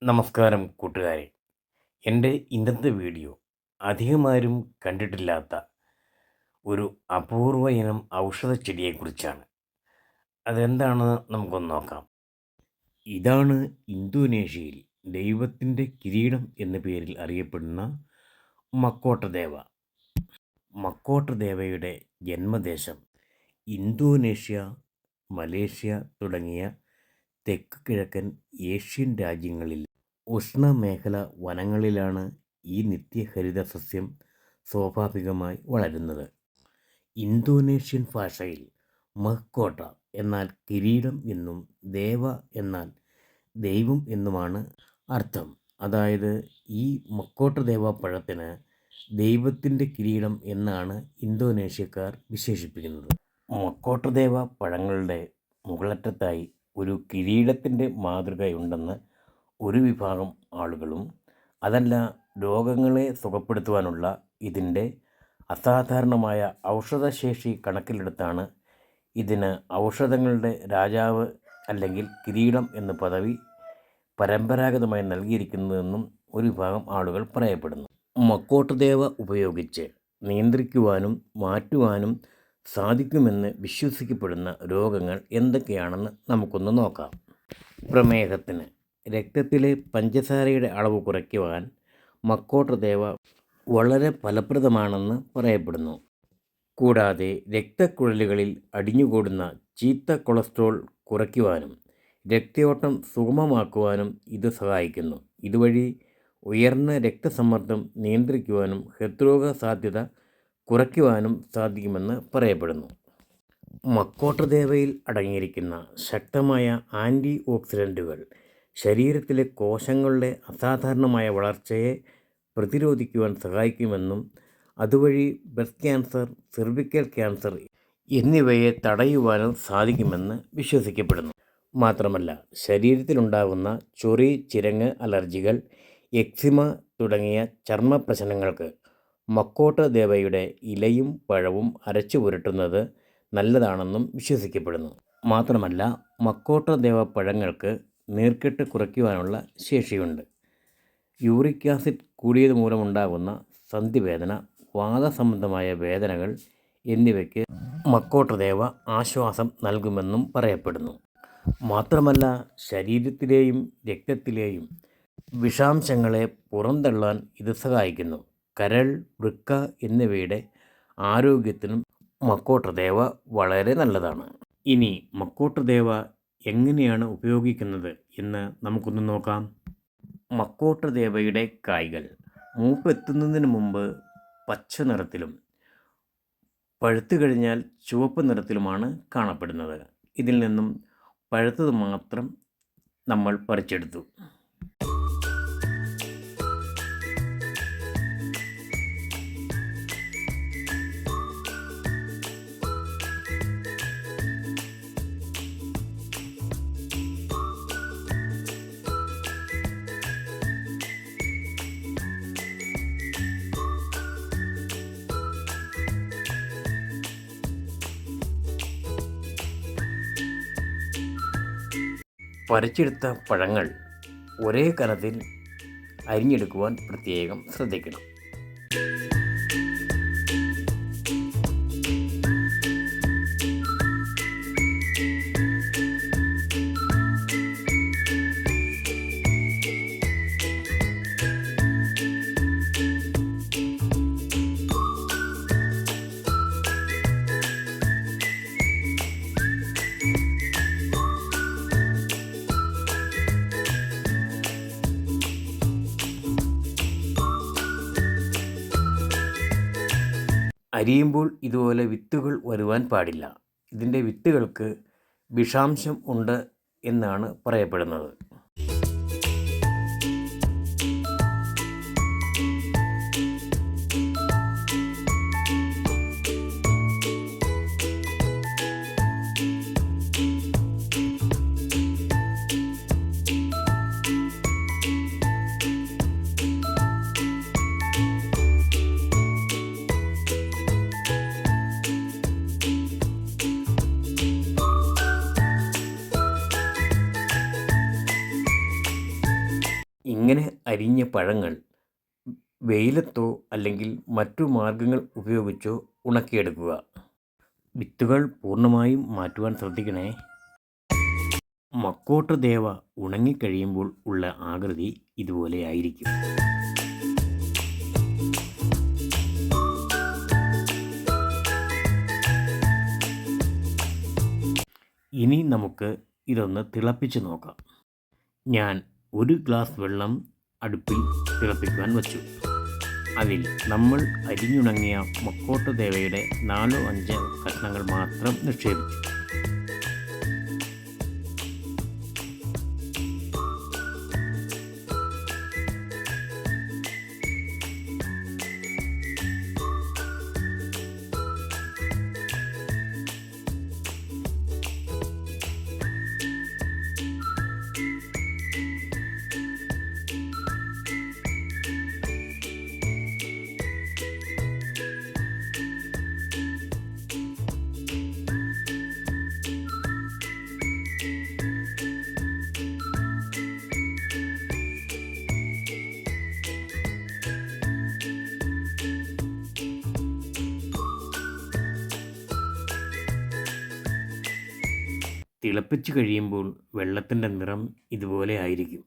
നമസ്കാരം കൂട്ടുകാരെ. എൻ്റെ ഇന്നത്തെ വീഡിയോ അധികമാരും കണ്ടിട്ടില്ലാത്ത ഒരു അപൂർവ ഇനം ഔഷധ ചെടിയെക്കുറിച്ചാണ്. അതെന്താണെന്ന് നമുക്കൊന്ന് നോക്കാം. ഇതാണ് ഇന്തോനേഷ്യയിൽ ദൈവത്തിൻ്റെ കിരീടം എന്ന പേരിൽ അറിയപ്പെടുന്ന മക്കോട്ടദേവ. മക്കോട്ടദേവയുടെ ജന്മദേശം ഇന്തോനേഷ്യ, മലേഷ്യ തുടങ്ങിയ തെക്ക് കിഴക്കൻ ഏഷ്യൻ രാജ്യങ്ങളിൽ ഉഷ്ണമേഖല വനങ്ങളിലാണ് ഈ നിത്യഹരിത സസ്യം സ്വാഭാവികമായി വളരുന്നത്. ഇന്തോനേഷ്യൻ ഭാഷയിൽ മഹ്കോട്ട എന്നാൽ കിരീടം എന്നും ദേവ എന്നാൽ ദൈവം എന്നുമാണ് അർത്ഥം. അതായത് ഈ മക്കോട്ടദേവ പഴത്തിന് ദൈവത്തിൻ്റെ കിരീടം എന്നാണ് ഇന്തോനേഷ്യക്കാർ വിശേഷിപ്പിക്കുന്നത്. മക്കോട്ടദേവ പഴങ്ങളുടെ മുകളറ്റത്തായി ഒരു കിരീടത്തിൻ്റെ മാതൃകയുണ്ടെന്ന് ഒരു വിഭാഗം ആളുകളും, അതല്ല രോഗങ്ങളെ സുഖപ്പെടുത്തുവാനുള്ള ഇതിൻ്റെ അസാധാരണമായ ഔഷധശേഷി കണക്കിലെടുത്താണ് ഇതിന് ഔഷധങ്ങളുടെ രാജാവ് അല്ലെങ്കിൽ കിരീടം എന്ന പദവി പരമ്പരാഗതമായി നൽകിയിരിക്കുന്നതെന്നും ഒരു വിഭാഗം ആളുകൾ പറയപ്പെടുന്നു. മക്കോട്ടദേവ ഉപയോഗിച്ച് നിയന്ത്രിക്കുവാനും മാറ്റുവാനും സാധിക്കുമെന്ന് വിശ്വസിക്കപ്പെടുന്ന രോഗങ്ങൾ എന്തൊക്കെയാണെന്ന് നമുക്കൊന്ന് നോക്കാം. പ്രമേഹത്തിന് രക്തത്തിലെ പഞ്ചസാരയുടെ അളവ് കുറയ്ക്കുവാൻ മക്കോട്ടദേവ വളരെ ഫലപ്രദമാണെന്ന് പറയപ്പെടുന്നു. കൂടാതെ രക്തക്കുഴലുകളിൽ അടിഞ്ഞുകൂടുന്ന ചീത്ത കൊളസ്ട്രോൾ കുറയ്ക്കുവാനും രക്തയോട്ടം സുഗമമാക്കുവാനും ഇത് സഹായിക്കുന്നു. ഇതുവഴി ഉയർന്ന രക്തസമ്മർദ്ദം നിയന്ത്രിക്കുവാനും ഹൃദ്രോഗ സാധ്യത കുറയ്ക്കുവാനും സാധിക്കുമെന്ന് പറയപ്പെടുന്നു. മക്കോട്ടദേവയിൽ അടങ്ങിയിരിക്കുന്ന ശക്തമായ ആൻറ്റി ഓക്സിഡൻറ്റുകൾ ശരീരത്തിലെ കോശങ്ങളുടെ അസാധാരണമായ വളർച്ചയെ പ്രതിരോധിക്കുവാൻ സഹായിക്കുമെന്നും അതുവഴി ബ്രസ്റ്റ് ക്യാൻസർ, സെർവിക്കൽ ക്യാൻസർ എന്നിവയെ തടയുവാനും സാധിക്കുമെന്ന് വിശ്വസിക്കപ്പെടുന്നു. മാത്രമല്ല ശരീരത്തിലുണ്ടാകുന്ന ചൊറി, ചിരങ്ങ്, അലർജികൾ, എക്സിമ തുടങ്ങിയ ചർമ്മ പ്രശ്നങ്ങൾക്ക് മക്കോട്ടദേവയുടെ ഇലയും പഴവും അരച്ചു പുരട്ടുന്നത് നല്ലതാണെന്നും വിശ്വസിക്കപ്പെടുന്നു. മാത്രമല്ല മക്കോട്ടദേവ പഴങ്ങൾക്ക് നീർക്കെട്ട് കുറയ്ക്കുവാനുള്ള ശേഷിയുണ്ട്. യൂറിക് ആസിഡ് കൂടിയത് മൂലമുണ്ടാകുന്ന സന്ധിവേദന, വാതസംബന്ധമായ വേദനകൾ എന്നിവയ്ക്ക് മക്കോട്ടദേവ ആശ്വാസം നൽകുമെന്നും പറയപ്പെടുന്നു. മാത്രമല്ല ശരീരത്തിലെയും രക്തത്തിലെയും വിഷാംശങ്ങളെ പുറന്തള്ളാൻ ഇത് സഹായിക്കുന്നു. കരൾ, വൃക്ക എന്നിവയുടെ ആരോഗ്യത്തിനും മക്കോട്ടദേവ വളരെ നല്ലതാണ്. ഇനി മക്കോട്ടദേവ എങ്ങനെയാണ് ഉപയോഗിക്കുന്നത് എന്ന് നമുക്കൊന്ന് നോക്കാം. മക്കോട്ടദേവയുടെ കായ്കൾ മൂപ്പെത്തുന്നതിന് മുമ്പ് പച്ച നിറത്തിലും പഴുത്തു കഴിഞ്ഞാൽ ചുവപ്പ് നിറത്തിലുമാണ് കാണപ്പെടുന്നത്. ഇതിൽ നിന്നും പഴുത്തത് മാത്രം നമ്മൾ പറിച്ചെടുത്തു. പറിച്ചെടുത്ത പഴങ്ങൾ ഒരേ കനത്തിൽ അരിഞ്ഞെടുക്കുവാൻ പ്രത്യേകം ശ്രദ്ധിക്കണം. അരിയുമ്പോൾ ഇതുപോലെ വിത്തുകൾ വരുവാൻ പാടില്ല. ഇതിൻ്റെ വിത്തുകൾക്ക് വിഷാംശം ഉണ്ട് എന്നാണ് പറയപ്പെടുന്നത്. ഇങ്ങനെ അരിഞ്ഞ പഴങ്ങൾ വെയിലത്തോ അല്ലെങ്കിൽ മറ്റു മാർഗങ്ങൾ ഉപയോഗിച്ചോ ഉണക്കിയെടുക്കുക. വിത്തുകൾ പൂർണ്ണമായും മാറ്റുവാൻ ശ്രദ്ധിക്കണേ. മക്കോട്ട് ദേവ ഉണങ്ങിക്കഴിയുമ്പോൾ ഉള്ള ആകൃതി ഇതുപോലെ ആയിരിക്കും. ഇനി നമുക്ക് ഇതൊന്ന് തിളപ്പിച്ച് നോക്കാം. ഞാൻ 1 ഗ്ലാസ് വെള്ളം അടുപ്പിൽ തിളപ്പിക്കുവാൻ വച്ചു. അതിൽ നമ്മൾ അരിഞ്ഞുണങ്ങിയ മക്കോട്ട് ദേവയുടെ 4-5 കഷ്ണങ്ങൾ മാത്രം നിക്ഷേപിച്ചു. തിളപ്പിച്ച് കഴിയുമ്പോൾ വെള്ളത്തിൻ്റെ നിറം ഇതുപോലെ ആയിരിക്കും.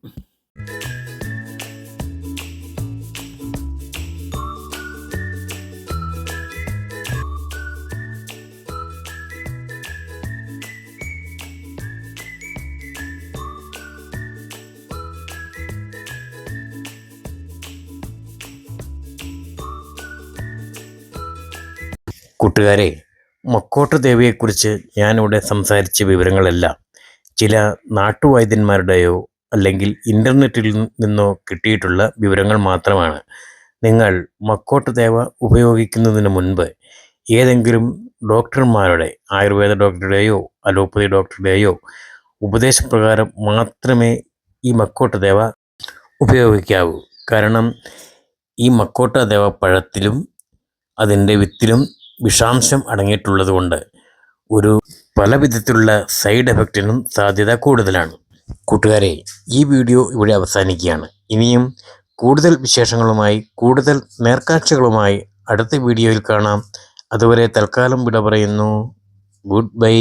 കൂട്ടുകാരെ, മക്കോട്ട് ദേവിയെക്കുറിച്ച് ഞാനിവിടെ സംസാരിച്ച വിവരങ്ങളെല്ലാം ചില നാട്ടുവൈദ്യന്മാരുടെയോ അല്ലെങ്കിൽ ഇൻ്റർനെറ്റിൽ നിന്നോ കിട്ടിയിട്ടുള്ള വിവരങ്ങൾ മാത്രമാണ്. നിങ്ങൾ മക്കോട്ട് ദേവ ഉപയോഗിക്കുന്നതിന് മുൻപ് ഏതെങ്കിലും ഡോക്ടർമാരുടെ, ആയുർവേദ ഡോക്ടറുടെയോ അലോപ്പതി ഡോക്ടറുടെയോ ഉപദേശപ്രകാരം മാത്രമേ ഈ മക്കോട്ട് ദേവ ഉപയോഗിക്കാവൂ. കാരണം ഈ മക്കോട്ട് ദേവ പഴത്തിലും അതിൻ്റെ വിത്തിലും വിഷാംശം അടങ്ങിയിട്ടുള്ളത് കൊണ്ട് പല വിധത്തിലുള്ള സൈഡ് എഫക്റ്റിനും സാധ്യത കൂടുതലാണ്. കൂട്ടുകാരെ, ഈ വീഡിയോ ഇവിടെ അവസാനിക്കുകയാണ്. ഇനിയും കൂടുതൽ വിശേഷങ്ങളുമായി, കൂടുതൽ നേർക്കാഴ്ചകളുമായി അടുത്ത വീഡിയോയിൽ കാണാം. അതുവരെ തൽക്കാലം വിട പറയുന്നു. Good bye.